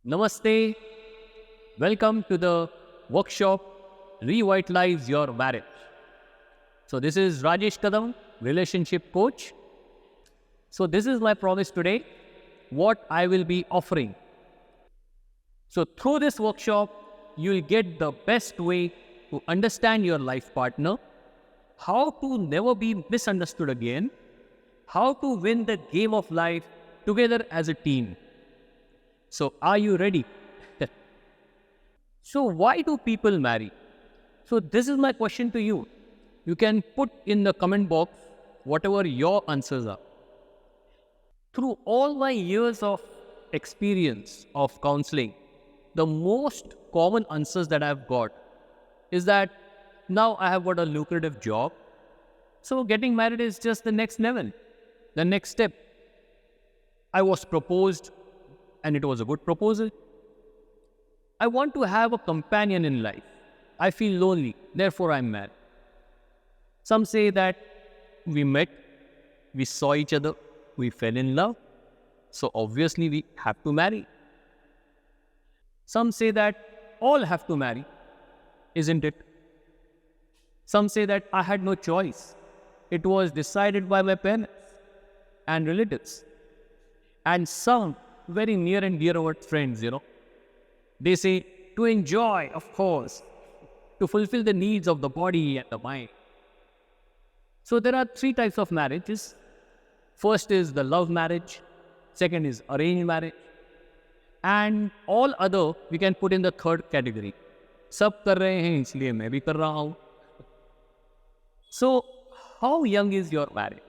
Namaste. Welcome to the workshop Revitalize Your Marriage. So, this is Rajesh Kadam, relationship coach. So, this is my promise today, what I will be offering. So, through this workshop, you will get the best way to understand your life partner, how to never be misunderstood again, how to win the game of life together as a team. So, are you ready? So, why do people marry? So, this is my question to you. You can put in the comment box whatever your answers are. Through all my years of experience of counseling, the most common answers that I've got is that now I have got a lucrative job. So, getting married is just the next level, the next step. I was proposed and it was a good proposal. I want to have a companion in life. I feel lonely, therefore I'm married. Some say that we met, we saw each other, we fell in love, so obviously we have to marry. Some say that all have to marry, isn't it? Some say that I had no choice. It was decided by my parents and relatives. And some very near and dear our friends, they say to enjoy, of course, to fulfill the needs of the body and the mind. So there are three types of marriages. First is the love marriage. Second is arranged marriage. And all other we can put in the third category. सब कर रहे हैं इसलिए मैं भी कर रहा हूँ. So how young is your marriage?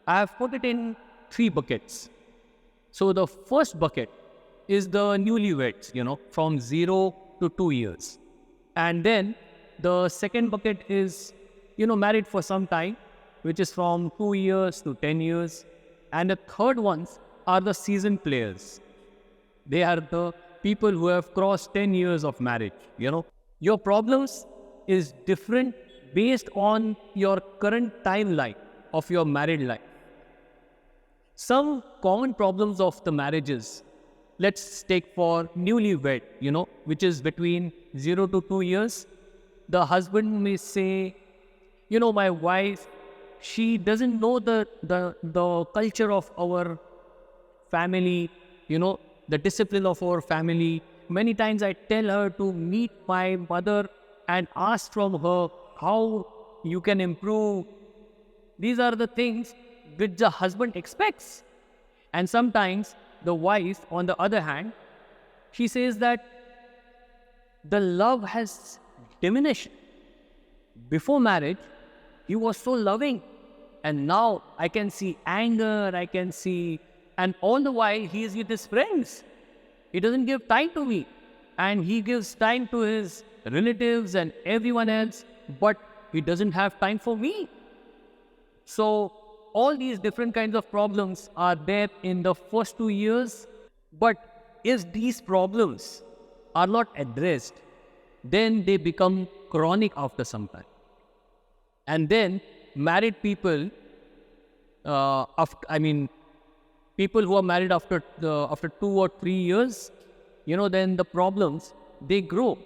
I have put it in three buckets. So the first bucket is the newlyweds, from 0 to 2 years. And then the second bucket is, married for some time, which is from 2 years to 10 years. And the third ones are the seasoned players. They are the people who have crossed 10 years of marriage, Your problems is different based on your current timeline of your married life. Some common problems of the marriages, let's take for newlywed, which is between 0 to 2 years. The husband may say, my wife, she doesn't know the culture of our family, the discipline of our family. Many times I tell her to meet my mother and ask from her how you can improve. These are the things which the husband expects. And sometimes the wife, on the other hand, she says that the love has diminished. Before marriage, he was so loving. And now I can see anger, and all the while he is with his friends. He doesn't give time to me. And he gives time to his relatives and everyone else, but he doesn't have time for me. So all these different kinds of problems are there in the first 2 years. But if these problems are not addressed, then they become chronic after some time. And then married people, people who are married after 2 or 3 years, then the problems, they grow.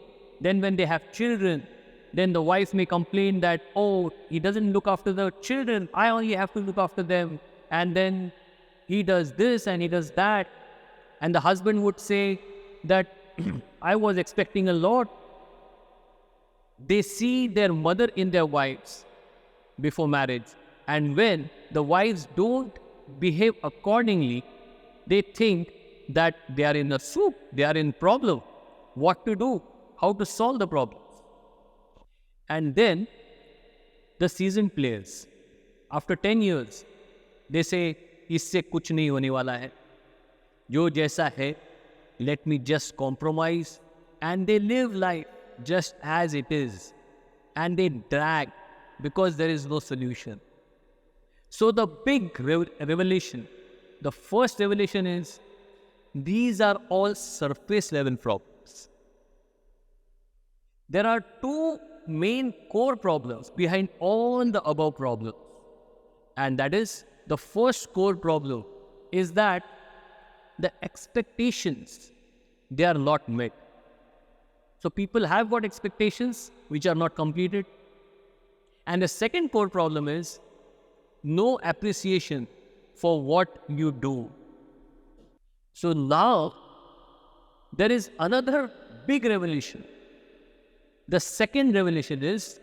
Then when they have children, then the wife may complain that, oh, he doesn't look after the children, I only have to look after them. And then he does this and he does that. And the husband would say that, I was expecting a lot. They see their mother in their wives before marriage. And when the wives don't behave accordingly, they think that they are in a soup, they are in problem. What to do? How to solve the problem? And then the seasoned players, after 10 years, they say, इससे कुछ नहीं होने वाला है. जो जैसा है, let me just compromise. And they live life just as it is. And they drag because there is no solution. So the big revelation, the first revelation is, these are all surface level problems. There are two main core problems behind all the above problems. And that is, the first core problem is that the expectations they are not met. So people have got expectations which are not completed. And the second core problem is no appreciation for what you do. So now there is another big revelation. The second revelation is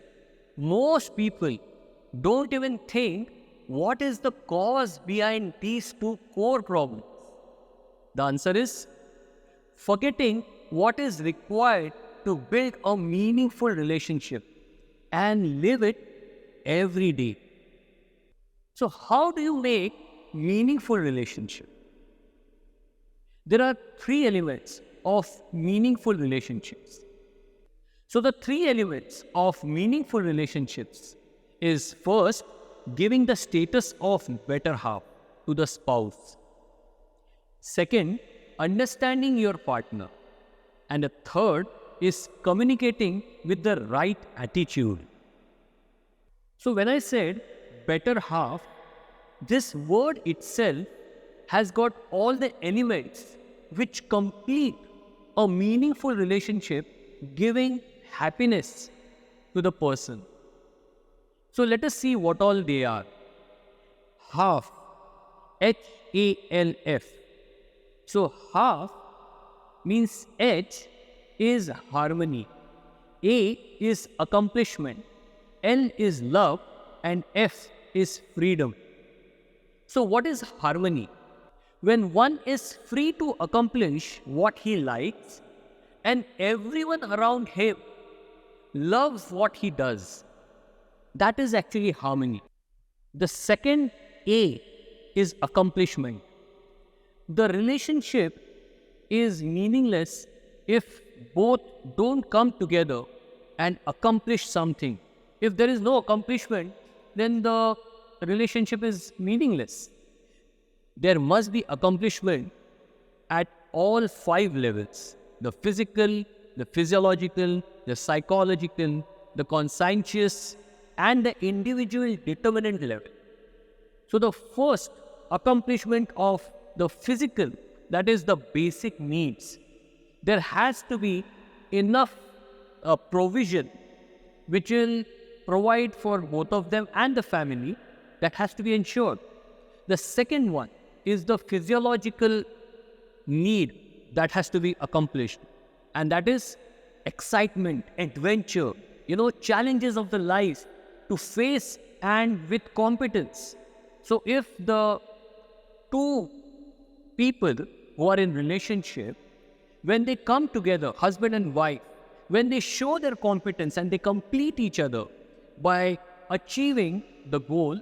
most people don't even think what is the cause behind these two core problems. The answer is forgetting what is required to build a meaningful relationship and live it every day. So how do you make meaningful relationship? There are three elements of meaningful relationships. So the three elements of meaningful relationships is first, giving the status of better half to the spouse. Second, understanding your partner. And the third is communicating with the right attitude. So when I said better half, this word itself has got all the elements which complete a meaningful relationship, giving happiness to the person. So let us see what all they are. Half, H-A-L-F. So half means H is harmony, A is accomplishment, L is love, and F is freedom. So what is harmony? When one is free to accomplish what he likes and everyone around him loves what he does, that is actually harmony. The second A is accomplishment. The relationship is meaningless if both don't come together and accomplish something. If there is no accomplishment, then the relationship is meaningless. There must be accomplishment at all 5 levels: the physical, the physiological, the psychological, the conscientious, and the individual determinant level. So the first accomplishment of the physical, that is the basic needs. There has to be enough provision which will provide for both of them and the family. That has to be ensured. The second one is the physiological need that has to be accomplished, and that is excitement, adventure, challenges of the life to face and with competence. So if the two people who are in relationship, when they come together, husband and wife, when they show their competence and they complete each other by achieving the goal,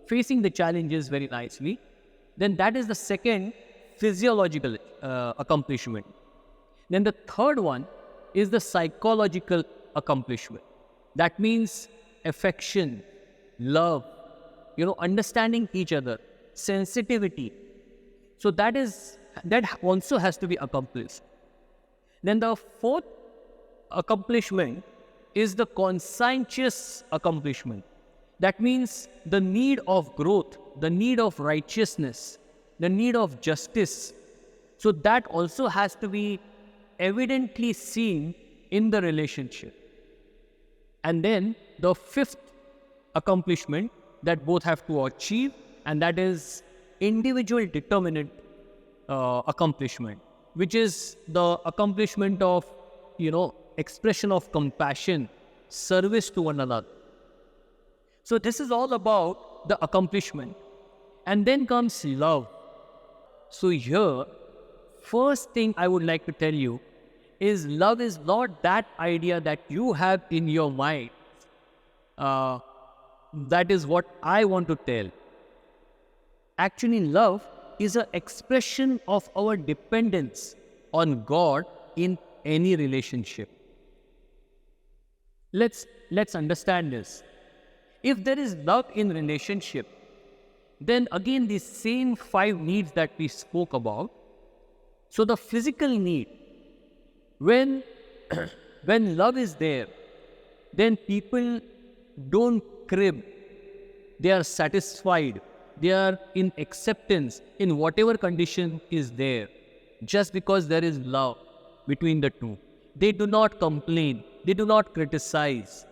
facing the challenges very nicely, then that is the second physiological accomplishment. Then the third one is the psychological accomplishment. That means affection, love, understanding each other, sensitivity. So that also has to be accomplished. Then the fourth accomplishment is the conscientious accomplishment. That means the need of growth, the need of righteousness, the need of justice. So that also has to be evidently seen in the relationship. And then the fifth accomplishment that both have to achieve, and that is individual determinant accomplishment, which is the accomplishment of, expression of compassion, service to one another. So this is all about the accomplishment. And then comes love. So here, first thing I would like to tell you is love is not that idea that you have in your mind. That is what I want to tell. Actually, love is an expression of our dependence on God in any relationship. Let's understand this. If there is love in relationship, then again the same 5 needs that we spoke about. So the physical need, when love is there, then people don't crib. They are satisfied. They are in acceptance in whatever condition is there, just because there is love. between the two. They do not complain. They do not criticize.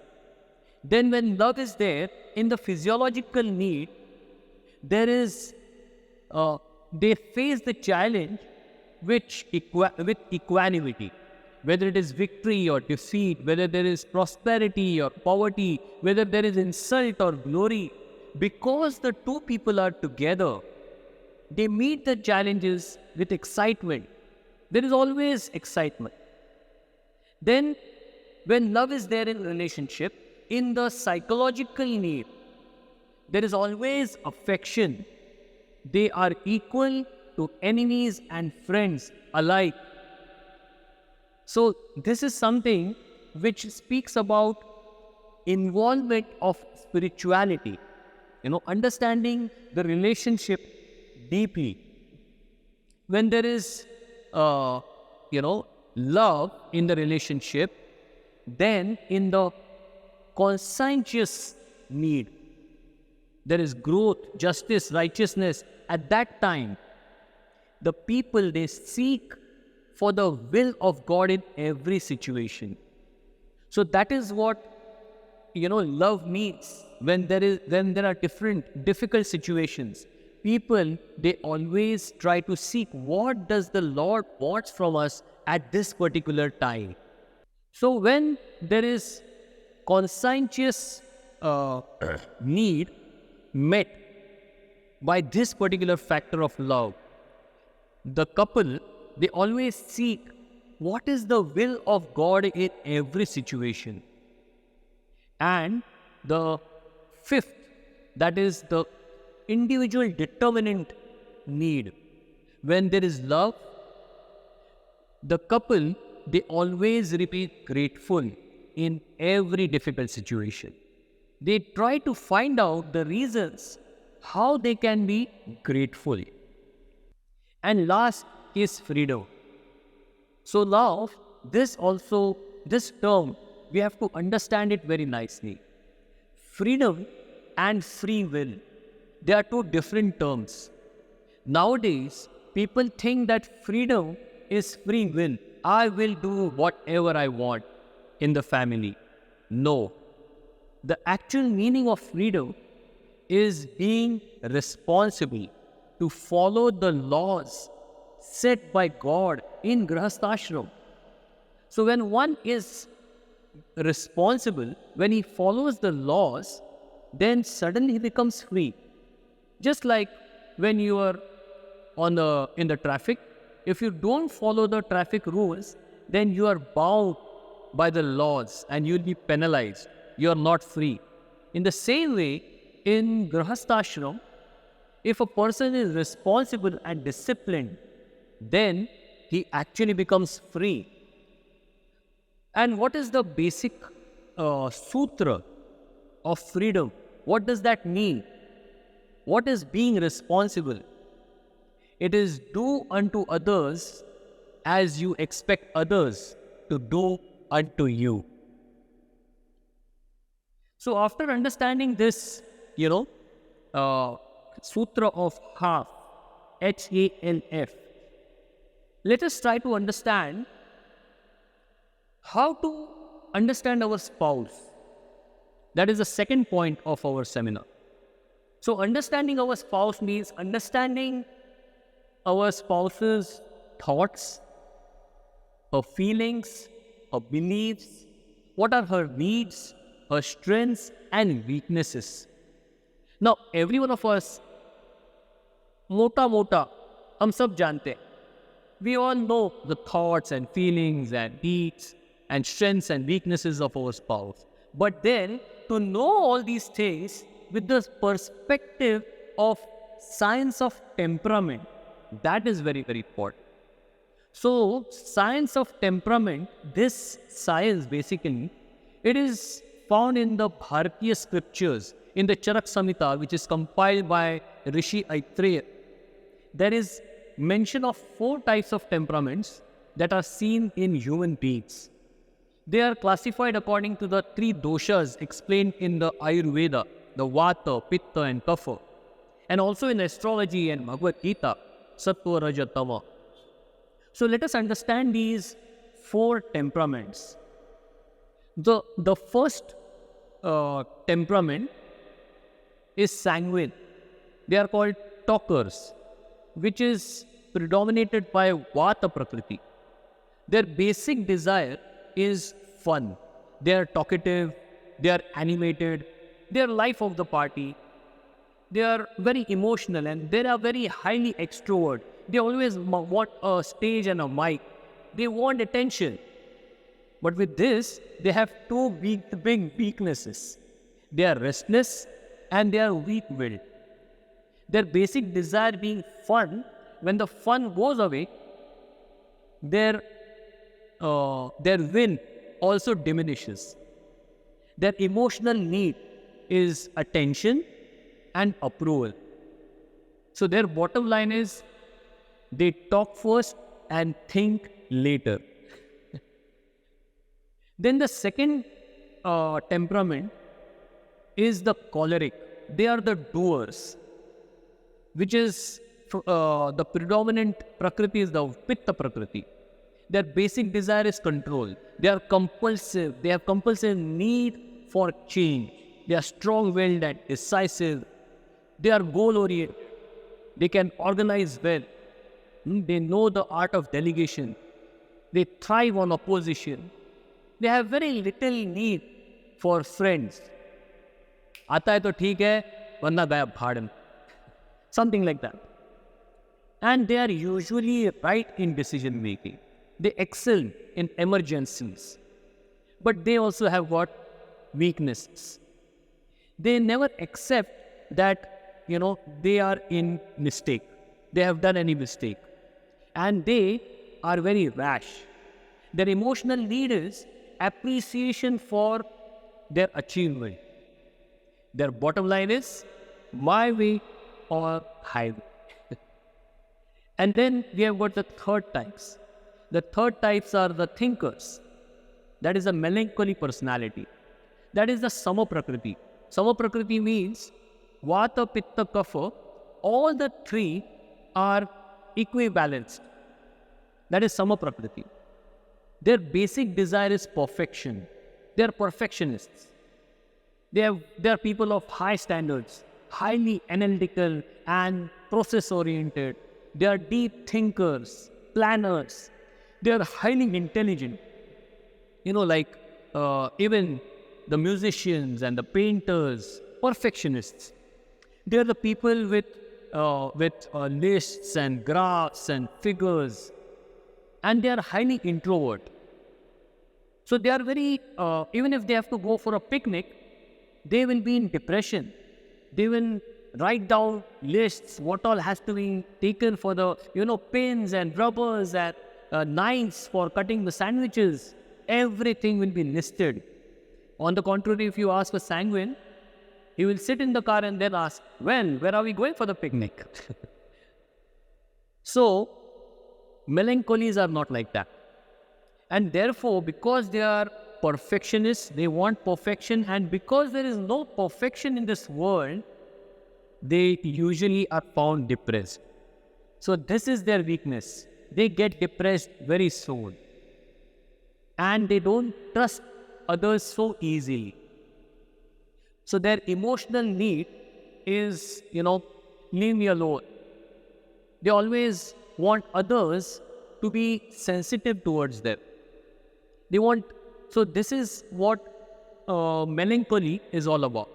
Then when love is there, in the physiological need, there is, they face the challenge with equanimity. Whether it is victory or defeat, whether there is prosperity or poverty, whether there is insult or glory, because the two people are together, they meet the challenges with excitement. There is always excitement. Then, when love is there in relationship, in the psychological need, there is always affection. They are equal to enemies and friends alike. So, this is something which speaks about involvement of spirituality, understanding the relationship deeply. When there is, love in the relationship, then in the conscientious need, there is growth, justice, righteousness. At that time, the people, they seek for the will of God in every situation. So that is what, love means. When there are different difficult situations, people, they always try to seek what does the Lord wants from us at this particular time. So when there is conscientious need met by this particular factor of love, the couple, they always seek what is the will of God in every situation. And the fifth, that is the individual determinant need. When there is love, the couple, they always remain grateful in every difficult situation. They try to find out the reasons how they can be grateful. And last is freedom. So now, this term, we have to understand it very nicely. Freedom and free will, they are two different terms. Nowadays, people think that freedom is free will. I will do whatever I want in the family. No. The actual meaning of freedom is being responsible to follow the laws set by God in Grahasthashram. So when one is responsible, when he follows the laws, then suddenly he becomes free. Just like when you are in the traffic, if you don't follow the traffic rules, then you are bound by the laws and you'll be penalized. You are not free. In the same way, in Grahasthashram, if a person is responsible and disciplined, then he actually becomes free. And what is the basic sutra of freedom? What does that mean? What is being responsible? It is do unto others as you expect others to do unto you. So after understanding this, sutra of half, HALF, let us try to understand how to understand our spouse. That is the second point of our seminar. So understanding our spouse means understanding our spouse's thoughts, her feelings, her beliefs, what are her needs, her strengths and weaknesses. Now, every one of us, mota, hum sab jante hain. We all know the thoughts and feelings and needs and strengths and weaknesses of our spouse. But then, to know all these things with the perspective of science of temperament, that is very, very important. So, science of temperament, this science basically, it is found in the Bharatiya scriptures, in the Charak Samhita, which is compiled by Rishi Aitreya. There is mention of 4 types of temperaments that are seen in human beings. They are classified according to the 3 doshas explained in the Ayurveda, the Vata, Pitta and Kapha, and also in astrology and Bhagavad Gita, Sattva, Raja, Tama. So let us understand these 4 temperaments. The first temperament is sanguine. They are called talkers, which is predominated by Vata Prakriti. Their basic desire is fun. They are talkative, they are animated, they are life of the party. They are very emotional and they are very highly extrovert. They always want a stage and a mic. They want attention. But with this, they have two big weaknesses. They are restless and they are weak-willed. Their basic desire being fun, when the fun goes away, their will also diminishes. Their emotional need is attention and approval. So their bottom line is they talk first and think later. Then the second temperament is the choleric. They are the doers, which is the predominant prakriti is the pitta prakriti. Their basic desire is control. They are compulsive. They have compulsive need for change. They are strong-willed and decisive. They are goal-oriented. They can organize well. They know the art of delegation. They thrive on opposition. They have very little need for friends. आता है तो ठीक है, वरना गया भाड़ में. Something like that. And they are usually right in decision making. They excel in emergencies. But they also have what? Weaknesses. They never accept that, they are in mistake. They have done any mistake. And they are very rash. Their emotional need is appreciation for their achievement. Their bottom line is my way or highway. And then we have got the third types. The third types are the thinkers. That is a melancholy personality. That is the Sama Prakriti. Sama Prakriti means Vata, Pitta, Kapha. All the three are equibalanced. That is Sama Prakriti. Their basic desire is perfection. They are perfectionists. They are people of high standards, highly analytical and process-oriented. They are deep thinkers, planners. They are highly intelligent. Even the musicians and the painters, perfectionists. They are the people with lists and graphs and figures. And they are highly introvert. So they are very, even if they have to go for a picnic, they will be in depression. They will write down lists, what all has to be taken for the, pins and rubbers and knives for cutting the sandwiches. Everything will be listed. On the contrary, if you ask a sanguine, he will sit in the car and then ask, where are we going for the picnic? So, melancholies are not like that. And therefore, because they are perfectionists, they want perfection, and because there is no perfection in this world, they usually are found depressed. So this is their weakness. They get depressed very soon. And they don't trust others so easily. So their emotional need is, leave me alone. They always want others to be sensitive towards them. So this is what melancholy is all about.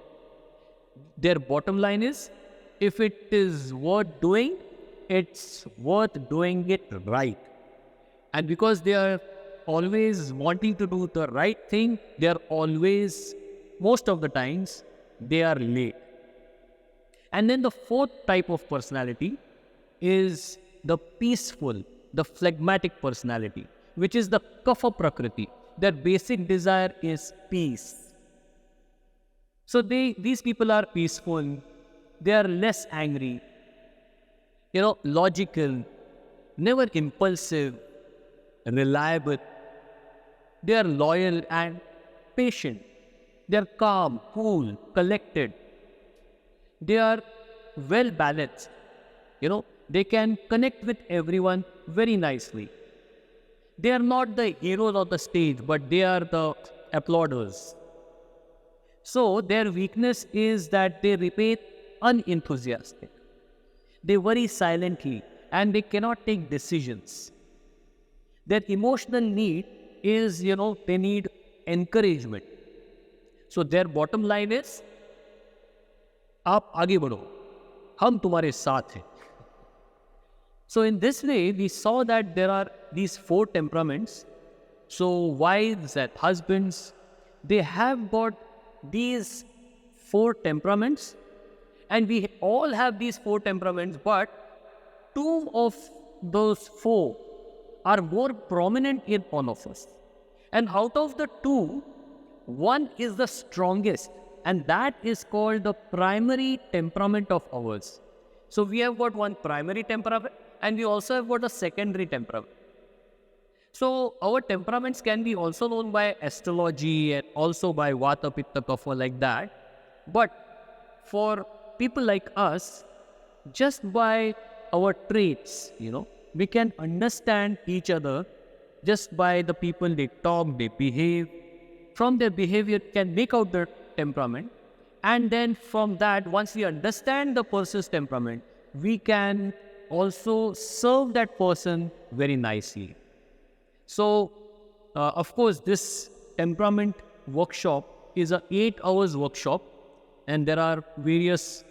Their bottom line is, if it is worth doing, it's worth doing it right. And because they are always wanting to do the right thing, they are always, most of the times, they are late. And then the fourth type of personality is the peaceful, the phlegmatic personality, which is the Kapha Prakriti. Their basic desire is peace. So these people are peaceful. They are less angry, logical, never impulsive, reliable. They are loyal and patient. They are calm, cool, collected. They are well balanced. They can connect with everyone very nicely. They are not the heroes of the stage, but they are the applauders. So their weakness is that they remain unenthusiastic. They worry silently and they cannot take decisions. Their emotional need is, they need encouragement. So their bottom line is, आप आगे बढ़ो, हम तुम्हारे साथ हैं. So in this way, we saw that there are these 4 temperaments. So wives and husbands, they have got these 4 temperaments, and we all have these 4 temperaments, but 2 of those 4 are more prominent in all of us. And out of the 2, one is the strongest, and that is called the primary temperament of ours. So we have got one primary temperament, and we also have got a secondary temperament. So our temperaments can be also known by astrology and also by Vata, Pitta, Kapha, like that. But for people like us, just by our traits, we can understand each other just by the people they talk, they behave. From their behavior, can make out their temperament. And then from that, once we understand the person's temperament, we can also serve that person very nicely. So, of course, this temperament workshop is a 8 hours workshop, and there are various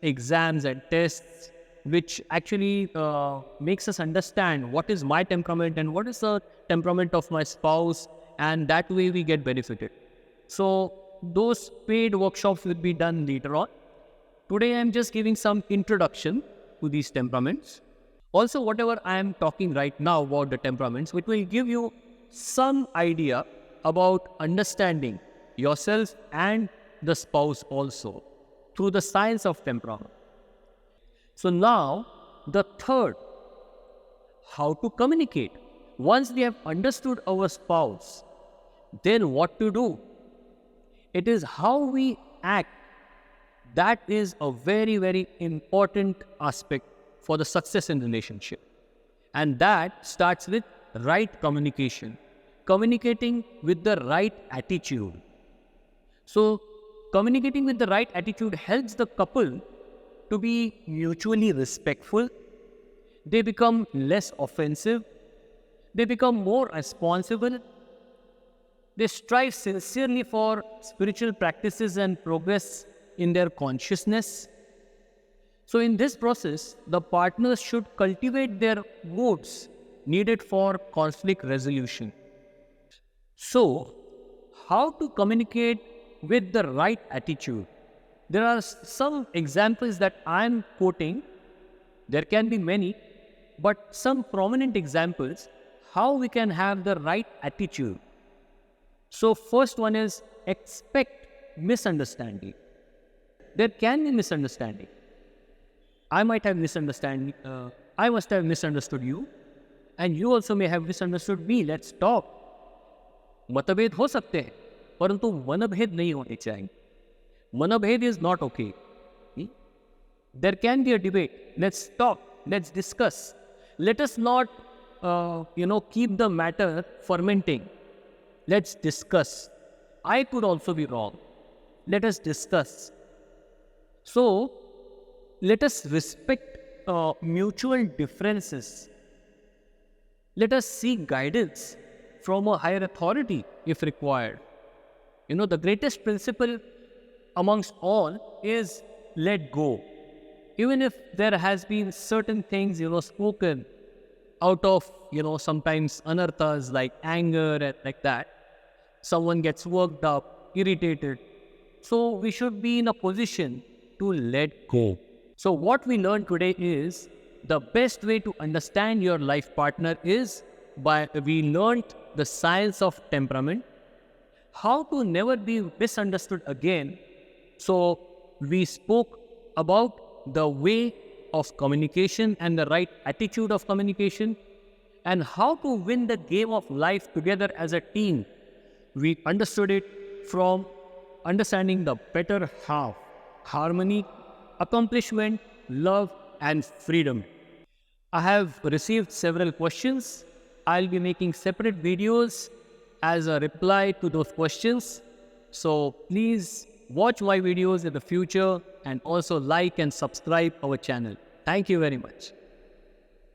exams and tests which actually makes us understand what is my temperament and what is the temperament of my spouse, and that way we get benefited. So those paid workshops will be done later on. Today I am just giving some introduction to these temperaments. Also, whatever I am talking right now about the temperaments, it will give you some idea about understanding yourself and the spouse also through the science of temperament. So now, the third, how to communicate. Once we have understood our spouse, then what to do? It is how we act. That is a very, very important aspect for the success in relationship. And that starts with right communication. Communicating with the right attitude. So, communicating with the right attitude helps the couple to be mutually respectful. They become less offensive. They become more responsible. They strive sincerely for spiritual practices and progress in their consciousness. So in this process, the partners should cultivate their moods needed for conflict resolution. So, how to communicate with the right attitude? There are some examples that I am quoting. There can be many, but some prominent examples how we can have the right attitude. So first one is expect misunderstanding. There can be misunderstanding. I might have misunderstanding. I must have misunderstood you, and you also may have misunderstood me. Let's talk. मतभेद हो सकते हैं, परंतु मनभेद नहीं होने चाहिए. Manabhed is not okay. There can be a debate. Let's talk. Let's discuss. Let us not, keep the matter fermenting. Let's discuss. I could also be wrong. Let us discuss. So, let us respect mutual differences. Let us seek guidance from a higher authority if required. The greatest principle amongst all is let go. Even if there has been certain things, spoken out of, sometimes anarthas like anger and like that, someone gets worked up, irritated. So we should be in a position to let go. So what we learned today is the best way to understand your life partner is we learned the science of temperament, how to never be misunderstood again. So we spoke about the way of communication and the right attitude of communication, and how to win the game of life together as a team. We understood it from understanding the better half, harmony, accomplishment, love, and freedom. I have received several questions. I'll be making separate videos as a reply to those questions. So please watch my videos in the future and also like and subscribe our channel. Thank you very much.